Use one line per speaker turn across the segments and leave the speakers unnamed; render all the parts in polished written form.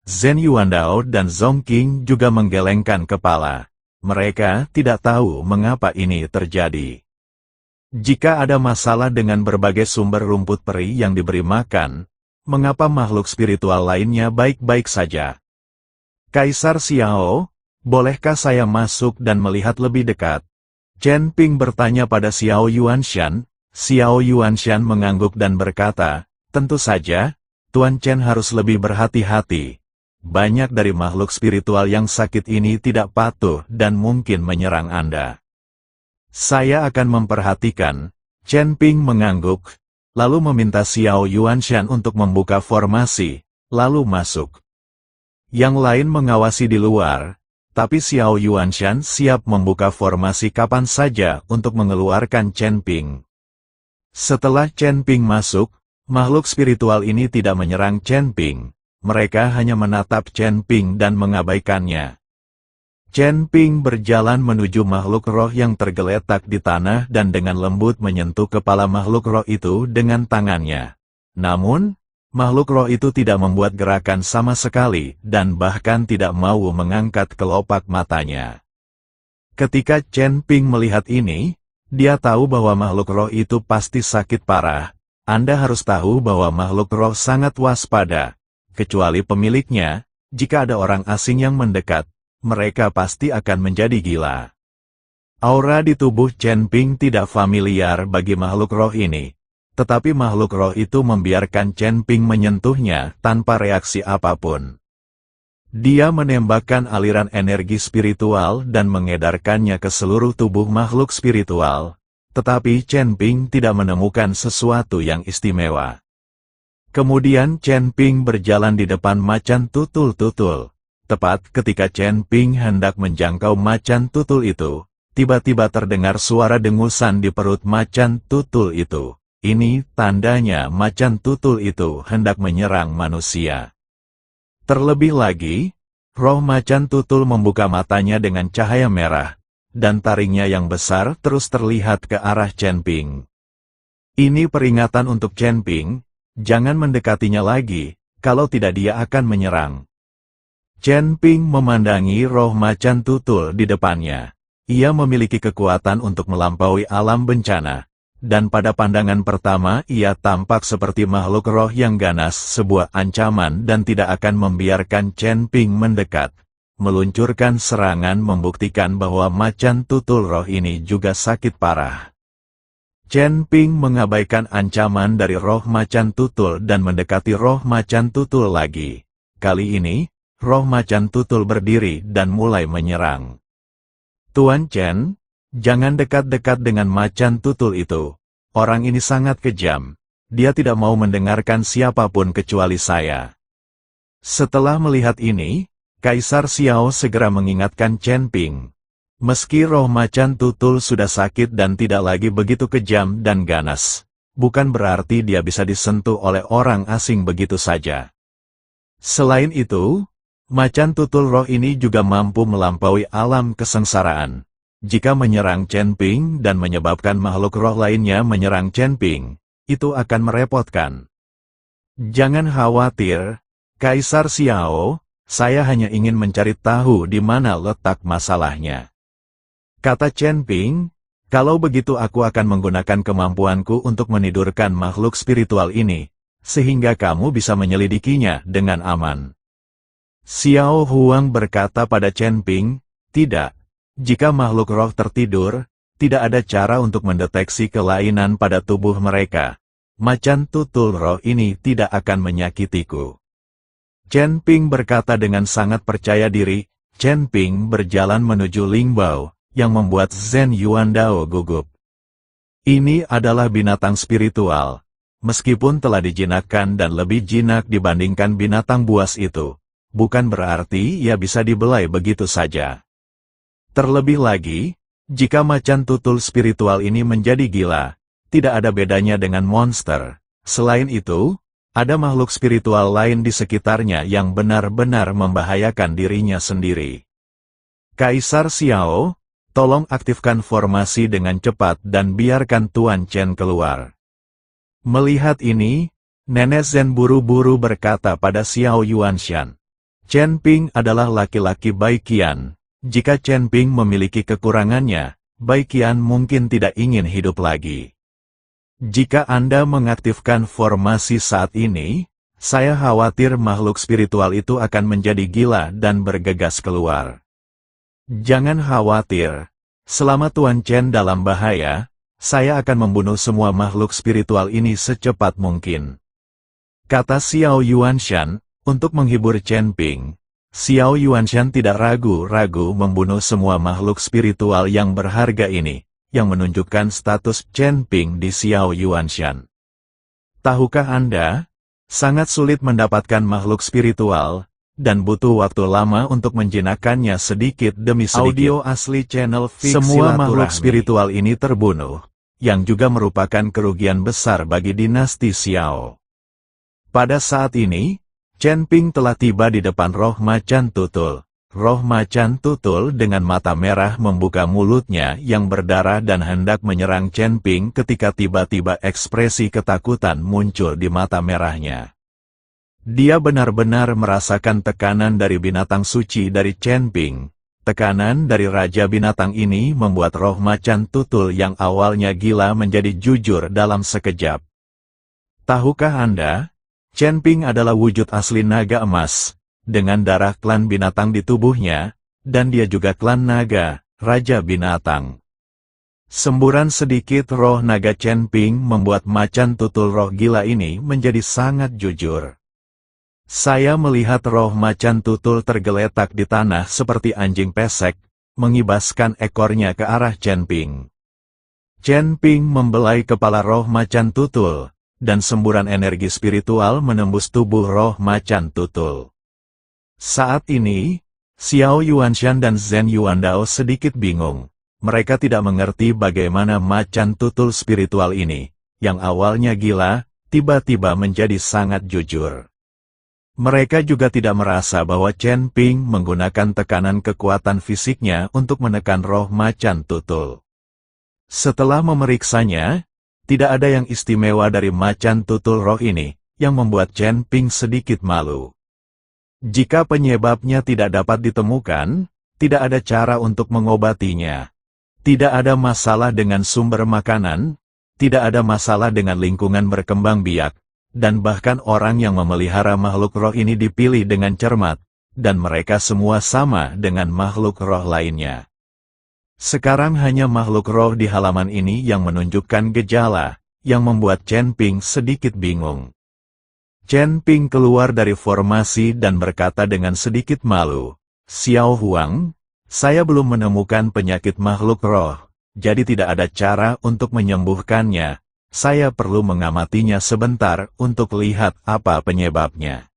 Zhen Yuandao dan Zhong Qing juga menggelengkan kepala. Mereka tidak tahu mengapa ini terjadi. Jika ada masalah dengan berbagai sumber rumput peri yang diberi makan, mengapa makhluk spiritual lainnya baik-baik saja? Kaisar Xiao, bolehkah saya masuk dan melihat lebih dekat? Chen Ping bertanya pada Xiao Yuanshan. Xiao Yuanshan mengangguk dan berkata, tentu saja, Tuan Chen harus lebih berhati-hati. Banyak dari makhluk spiritual yang sakit ini tidak patuh dan mungkin menyerang Anda. Saya akan memperhatikan. Chen Ping mengangguk, lalu meminta Xiao Yuanshan untuk membuka formasi, lalu masuk. Yang lain mengawasi di luar, tapi Xiao Yuanshan siap membuka formasi kapan saja untuk mengeluarkan Chen Ping. Setelah Chen Ping masuk, makhluk spiritual ini tidak menyerang Chen Ping. Mereka hanya menatap Chen Ping dan mengabaikannya. Chen Ping berjalan menuju makhluk roh yang tergeletak di tanah dan dengan lembut menyentuh kepala makhluk roh itu dengan tangannya. Namun, makhluk roh itu tidak membuat gerakan sama sekali dan bahkan tidak mau mengangkat kelopak matanya. Ketika Chen Ping melihat ini, dia tahu bahwa makhluk roh itu pasti sakit parah. Anda harus tahu bahwa makhluk roh sangat waspada. Kecuali pemiliknya, jika ada orang asing yang mendekat, mereka pasti akan menjadi gila. Aura di tubuh Chen Ping tidak familiar bagi makhluk roh ini. Tetapi makhluk roh itu membiarkan Chen Ping menyentuhnya tanpa reaksi apapun. Dia menembakkan aliran energi spiritual dan mengedarkannya ke seluruh tubuh makhluk spiritual. Tetapi Chen Ping tidak menemukan sesuatu yang istimewa. Kemudian Chen Ping berjalan di depan macan tutul-tutul. Tepat ketika Chen Ping hendak menjangkau macan tutul itu, tiba-tiba terdengar suara dengusan di perut macan tutul itu. Ini tandanya macan tutul itu hendak menyerang manusia. Terlebih lagi, roh macan tutul membuka matanya dengan cahaya merah, dan taringnya yang besar terus terlihat ke arah Chen Ping. Ini peringatan untuk Chen Ping, jangan mendekatinya lagi, kalau tidak dia akan menyerang. Chen Ping memandangi roh macan tutul di depannya. Ia memiliki kekuatan untuk melampaui alam bencana. Dan pada pandangan pertama ia tampak seperti makhluk roh yang ganas, sebuah ancaman dan tidak akan membiarkan Chen Ping mendekat. Meluncurkan serangan membuktikan bahwa macan tutul roh ini juga sakit parah. Chen Ping mengabaikan ancaman dari roh macan tutul dan mendekati roh macan tutul lagi. Kali ini, roh macan tutul berdiri dan mulai menyerang. Tuan Chen, jangan dekat-dekat dengan macan tutul itu. Orang ini sangat kejam. Dia tidak mau mendengarkan siapapun kecuali saya. Setelah melihat ini, Kaisar Xiao segera mengingatkan Chen Ping. Meski roh macan tutul sudah sakit dan tidak lagi begitu kejam dan ganas, bukan berarti dia bisa disentuh oleh orang asing begitu saja. Selain itu, macan tutul roh ini juga mampu melampaui alam kesengsaraan. Jika menyerang Chen Ping dan menyebabkan makhluk roh lainnya menyerang Chen Ping, itu akan merepotkan. Jangan khawatir, Kaisar Xiao, saya hanya ingin mencari tahu di mana letak masalahnya. Kata Chen Ping, kalau begitu aku akan menggunakan kemampuanku untuk menidurkan makhluk spiritual ini, sehingga kamu bisa menyelidikinya dengan aman. Xiao Huang berkata pada Chen Ping, tidak, jika makhluk roh tertidur, tidak ada cara untuk mendeteksi kelainan pada tubuh mereka. Macan tutul roh ini tidak akan menyakitiku. Chen Ping berkata dengan sangat percaya diri. Chen Ping berjalan menuju Lingbao, yang membuat Zhen Yuandao gugup. Ini adalah binatang spiritual, meskipun telah dijinakkan dan lebih jinak dibandingkan binatang buas itu. Bukan berarti ia bisa dibelai begitu saja. Terlebih lagi, jika macan tutul spiritual ini menjadi gila, tidak ada bedanya dengan monster. Selain itu, ada makhluk spiritual lain di sekitarnya yang benar-benar membahayakan dirinya sendiri. Kaisar Xiao, tolong aktifkan formasi dengan cepat dan biarkan Tuan Chen keluar. Melihat ini, Nenek Zhen buru-buru berkata pada Xiao Yuanshan. Chen Ping adalah laki-laki Bai Qian. Jika Chen Ping memiliki kekurangannya, Bai Qian mungkin tidak ingin hidup lagi. Jika Anda mengaktifkan formasi saat ini, saya khawatir makhluk spiritual itu akan menjadi gila dan bergegas keluar. Jangan khawatir. Selama Tuan Chen dalam bahaya, saya akan membunuh semua makhluk spiritual ini secepat mungkin. Kata Xiao Yuanshan, untuk menghibur Chen Ping. Xiao Yuanshan tidak ragu-ragu membunuh semua makhluk spiritual yang berharga ini, yang menunjukkan status Chen Ping di Xiao Yuanshan. Tahukah Anda? Sangat sulit mendapatkan makhluk spiritual, dan butuh waktu lama untuk menjinakkannya sedikit demi sedikit. Audio asli channel Fix Semua makhluk spiritual ini terbunuh, yang juga merupakan kerugian besar bagi dinasti Xiao. Pada saat ini, Chen Ping telah tiba di depan roh macan tutul. Roh macan tutul dengan mata merah membuka mulutnya yang berdarah dan hendak menyerang Chen Ping ketika tiba-tiba ekspresi ketakutan muncul di mata merahnya. Dia benar-benar merasakan tekanan dari binatang suci dari Chen Ping. Tekanan dari Raja Binatang ini membuat roh macan tutul yang awalnya gila menjadi jujur dalam sekejap. Tahukah Anda? Chen Ping adalah wujud asli naga emas, dengan darah klan binatang di tubuhnya, dan dia juga klan naga, Raja Binatang. Semburan sedikit roh naga Chen Ping membuat macan tutul roh gila ini menjadi sangat jujur. Saya melihat roh macan tutul tergeletak di tanah seperti anjing pesek, mengibaskan ekornya ke arah Chen Ping. Chen Ping membelai kepala roh macan tutul, dan semburan energi spiritual menembus tubuh roh macan tutul. Saat ini, Xiao Yuanshan dan Zhen Yuandao sedikit bingung. Mereka tidak mengerti bagaimana macan tutul spiritual ini, yang awalnya gila, tiba-tiba menjadi sangat jujur. Mereka juga tidak merasa bahwa Chen Ping menggunakan tekanan kekuatan fisiknya untuk menekan roh macan tutul. Setelah memeriksanya, tidak ada yang istimewa dari macan tutul roh ini, yang membuat Chen Ping sedikit malu. Jika penyebabnya tidak dapat ditemukan, tidak ada cara untuk mengobatinya. Tidak ada masalah dengan sumber makanan, tidak ada masalah dengan lingkungan berkembang biak, dan bahkan orang yang memelihara makhluk roh ini dipilih dengan cermat, dan mereka semua sama dengan makhluk roh lainnya. Sekarang hanya makhluk roh di halaman ini yang menunjukkan gejala, yang membuat Chen Ping sedikit bingung. Chen Ping keluar dari formasi dan berkata dengan sedikit malu, "Xiao Huang, saya belum menemukan penyakit makhluk roh, jadi tidak ada cara untuk menyembuhkannya. Saya perlu mengamatinya sebentar untuk lihat apa penyebabnya."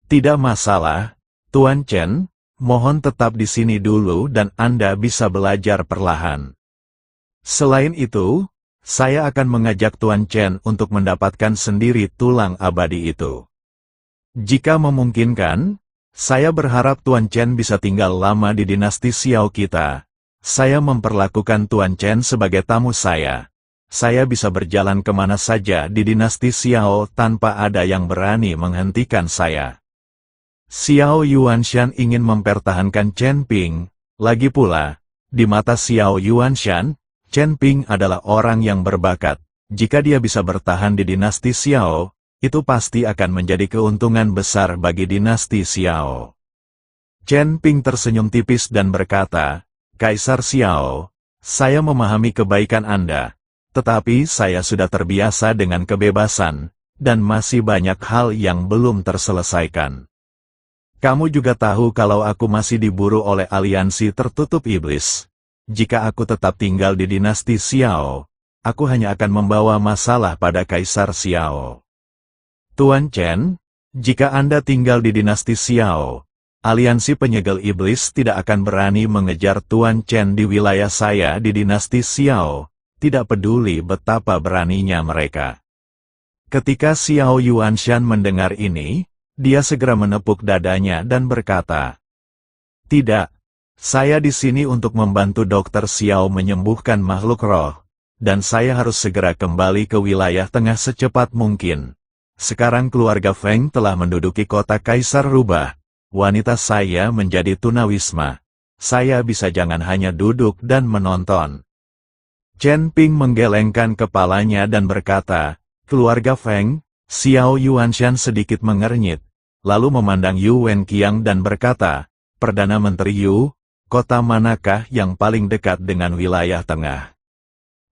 "Tidak masalah, Tuan Chen. Mohon tetap di sini dulu dan Anda bisa belajar perlahan. Selain itu, saya akan mengajak Tuan Chen untuk mendapatkan sendiri tulang abadi itu. Jika memungkinkan, saya berharap Tuan Chen bisa tinggal lama di dinasti Xiao kita. Saya memperlakukan Tuan Chen sebagai tamu saya. Saya bisa berjalan kemana saja di dinasti Xiao tanpa ada yang berani menghentikan saya." Xiao Yuanshan ingin mempertahankan Chen Ping. Lagi pula, di mata Xiao Yuanshan, Chen Ping adalah orang yang berbakat. Jika dia bisa bertahan di dinasti Xiao, itu pasti akan menjadi keuntungan besar bagi dinasti Xiao. Chen Ping tersenyum tipis dan berkata, "Kaisar Xiao, saya memahami kebaikan Anda, tetapi saya sudah terbiasa dengan kebebasan, dan masih banyak hal yang belum terselesaikan. Kamu juga tahu kalau aku masih diburu oleh aliansi tertutup iblis. Jika aku tetap tinggal di dinasti Xiao, aku hanya akan membawa masalah pada Kaisar Xiao. Tuan Chen, jika Anda tinggal di dinasti Xiao, aliansi penyegel iblis tidak akan berani mengejar Tuan Chen di wilayah saya di dinasti Xiao, tidak peduli betapa beraninya mereka." Ketika Xiao Yuanshan mendengar ini, dia segera menepuk dadanya dan berkata, "Tidak, saya di sini untuk membantu Dokter Xiao menyembuhkan makhluk roh, dan saya harus segera kembali ke wilayah tengah secepat mungkin. Sekarang keluarga Feng telah menduduki kota Kaisar Rubah. wanita saya menjadi tunawisma. Saya bisa jangan hanya duduk dan menonton. Chen Ping menggelengkan kepalanya dan berkata, keluarga Feng. Xiao Yuanshan sedikit mengernyit, lalu memandang Yu Wenqiang dan berkata, Perdana Menteri Yu, kota manakah yang paling dekat dengan wilayah tengah?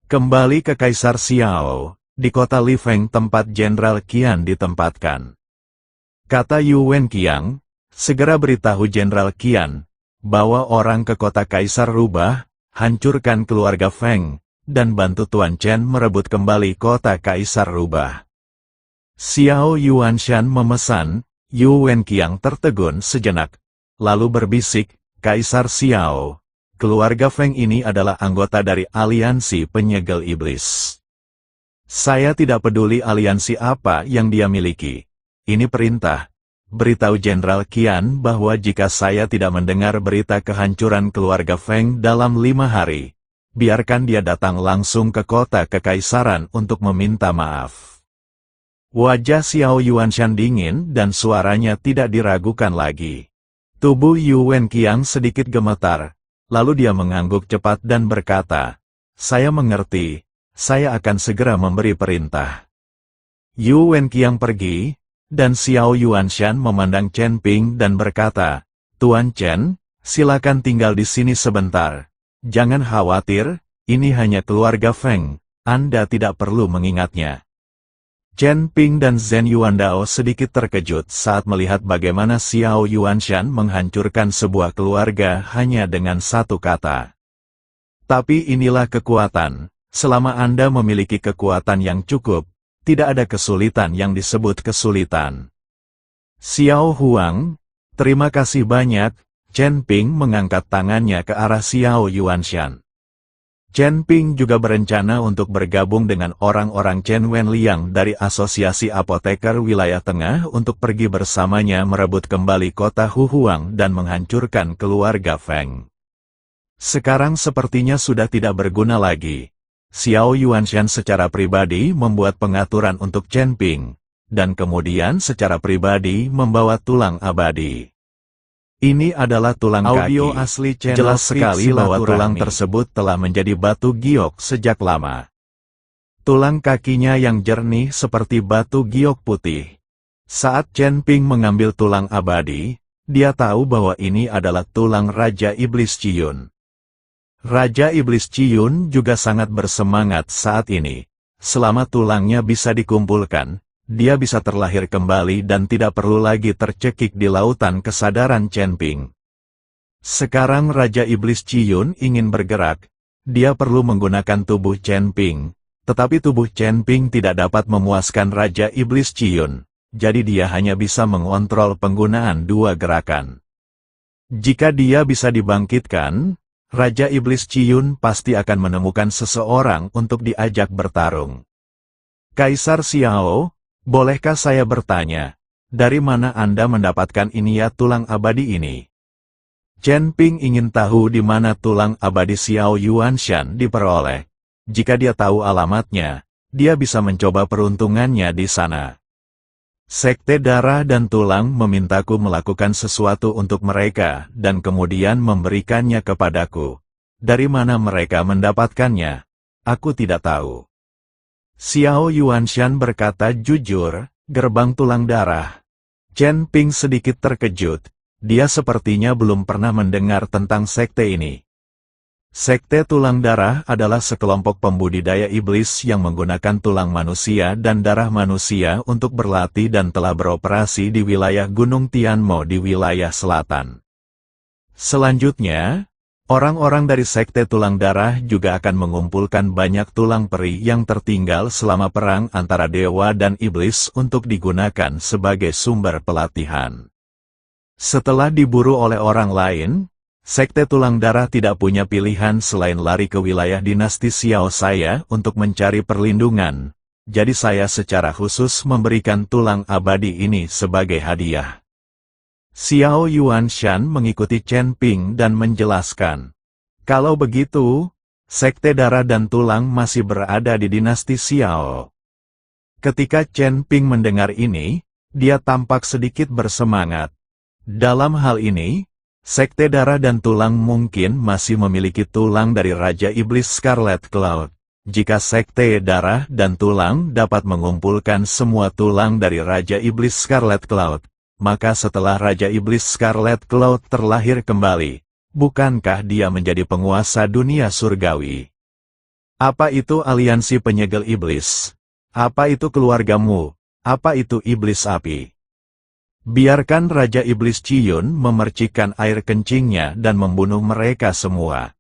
Kembali ke Kaisar Xiao, di kota Li Feng tempat Jenderal Qian ditempatkan. Kata Yu Wenqiang, segera beritahu Jenderal Qian, bawa orang ke kota Kaisar Rubah, hancurkan keluarga Feng, dan bantu Tuan Chen merebut kembali kota Kaisar Rubah. Xiao Yuanshan memesan, Yu Wenqiang tertegun sejenak, lalu berbisik, Kaisar Xiao, keluarga Feng ini adalah anggota dari aliansi penyegel iblis. Saya tidak peduli aliansi apa yang dia miliki. Ini perintah. Beritahu Jenderal Qian bahwa jika saya tidak mendengar berita kehancuran keluarga Feng dalam 5 hari, biarkan dia datang langsung ke kota kekaisaran untuk meminta maaf. Wajah Xiao Yuanshan dingin dan suaranya tidak diragukan lagi. Tubuh Yu Wenqiang sedikit gemetar, lalu dia mengangguk cepat dan berkata, saya mengerti, saya akan segera memberi perintah. Yu Wenqiang pergi, dan Xiao Yuanshan memandang Chen Ping dan berkata, Tuan Chen, silakan tinggal di sini sebentar. Jangan khawatir, ini hanya keluarga Feng, Anda tidak perlu mengingatnya. Chen Ping dan Zhen Yuandao sedikit terkejut saat melihat bagaimana Xiao Yuanshan menghancurkan sebuah keluarga hanya dengan satu kata. Tapi inilah kekuatan, selama Anda memiliki kekuatan yang cukup, tidak ada kesulitan yang disebut kesulitan. Xiao Huang, terima kasih banyak. Chen Ping mengangkat tangannya ke arah Xiao Yuanshan. Chen Ping juga berencana untuk bergabung dengan orang-orang Chen Wenliang dari Asosiasi Apoteker Wilayah Tengah untuk pergi bersamanya merebut kembali kota Huhuang dan menghancurkan keluarga Feng. Sekarang sepertinya sudah tidak berguna lagi. Xiao Yuanshan secara pribadi membuat pengaturan untuk Chen Ping, dan kemudian secara pribadi membawa tulang abadi. Ini adalah tulang
Audio
kaki.
asli channel
Jelas sekali
Fiksi
bahwa tulang
Silaturahmi.
tersebut telah menjadi batu giok sejak lama. Tulang kakinya yang jernih seperti batu giok putih. Saat Chen Ping mengambil tulang abadi, dia tahu bahwa ini adalah tulang Raja Iblis Ciyun. Raja Iblis Ciyun juga sangat bersemangat saat ini. Selama tulangnya bisa dikumpulkan, dia bisa terlahir kembali dan tidak perlu lagi tercekik di lautan kesadaran Chen Ping. Sekarang Raja Iblis Ciyun ingin bergerak, dia perlu menggunakan tubuh Chen Ping, tetapi tubuh Chen Ping tidak dapat memuaskan Raja Iblis Ciyun, jadi dia hanya bisa mengontrol penggunaan dua gerakan. Jika dia bisa dibangkitkan, Raja Iblis Ciyun pasti akan menemukan seseorang untuk diajak bertarung. Kaisar Xiao, bolehkah saya bertanya, dari mana Anda mendapatkan ini ya tulang abadi ini? Chen Ping ingin tahu di mana tulang abadi Xiao Yuanshan diperoleh. Jika dia tahu alamatnya, dia bisa mencoba peruntungannya di sana. Sekte Darah dan Tulang memintaku melakukan sesuatu untuk mereka dan kemudian memberikannya kepadaku. Dari mana mereka mendapatkannya? Aku tidak tahu. Xiao Yuanshan berkata jujur, gerbang tulang darah. Chen Ping sedikit terkejut, dia sepertinya belum pernah mendengar tentang sekte ini. Sekte tulang darah adalah sekelompok pembudidaya iblis yang menggunakan tulang manusia dan darah manusia untuk berlatih dan telah beroperasi di wilayah Gunung Tianmo di wilayah selatan. Selanjutnya, orang-orang dari sekte tulang darah juga akan mengumpulkan banyak tulang peri yang tertinggal selama perang antara dewa dan iblis untuk digunakan sebagai sumber pelatihan. Setelah diburu oleh orang lain, sekte tulang darah tidak punya pilihan selain lari ke wilayah dinasti Xiao saya untuk mencari perlindungan, jadi saya secara khusus memberikan tulang abadi ini sebagai hadiah. Xiao Yuanshan mengikuti Chen Ping dan menjelaskan, kalau begitu, sekte darah dan tulang masih berada di dinasti Xiao. Ketika Chen Ping mendengar ini, dia tampak sedikit bersemangat. Dalam hal ini, Sekte Darah dan Tulang mungkin masih memiliki tulang dari Raja Iblis Scarlet Cloud. Jika Sekte Darah dan Tulang dapat mengumpulkan semua tulang dari Raja Iblis Scarlet Cloud, maka setelah Raja Iblis Scarlet Cloud terlahir kembali, bukankah dia menjadi penguasa dunia surgawi? Apa itu aliansi penyegel iblis? Apa itu keluargamu? Apa itu iblis api? Biarkan Raja Iblis Ciyun memercikkan air kencingnya dan membunuh mereka semua.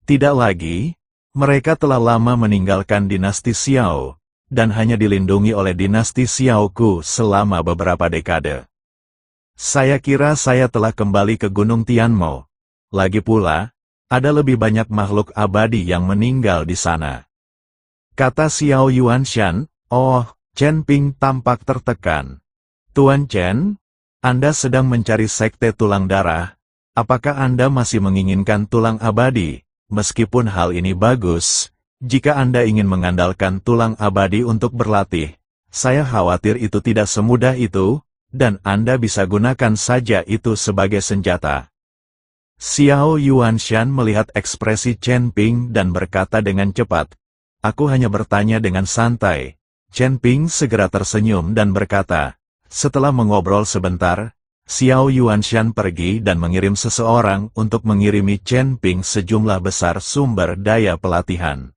Tidak lagi, mereka telah lama meninggalkan dinasti Xiao, dan hanya dilindungi oleh dinasti Xiao Ku selama beberapa dekade. Saya kira saya telah kembali ke Gunung Tianmo. Lagi pula, ada lebih banyak makhluk abadi yang meninggal di sana. Kata Xiao Yuanshan. Oh, Chen Ping tampak tertekan. Tuan Chen, Anda sedang mencari sekte tulang darah. Apakah Anda masih menginginkan tulang abadi? Meskipun hal ini bagus, jika Anda ingin mengandalkan tulang abadi untuk berlatih, saya khawatir itu tidak semudah itu, dan Anda bisa gunakan saja itu sebagai senjata. Xiao Yuanshan melihat ekspresi Chen Ping dan berkata dengan cepat, "Aku hanya bertanya dengan santai." Chen Ping segera tersenyum dan berkata, setelah mengobrol sebentar, Xiao Yuanshan pergi dan mengirim seseorang untuk mengirimi Chen Ping sejumlah besar sumber daya pelatihan.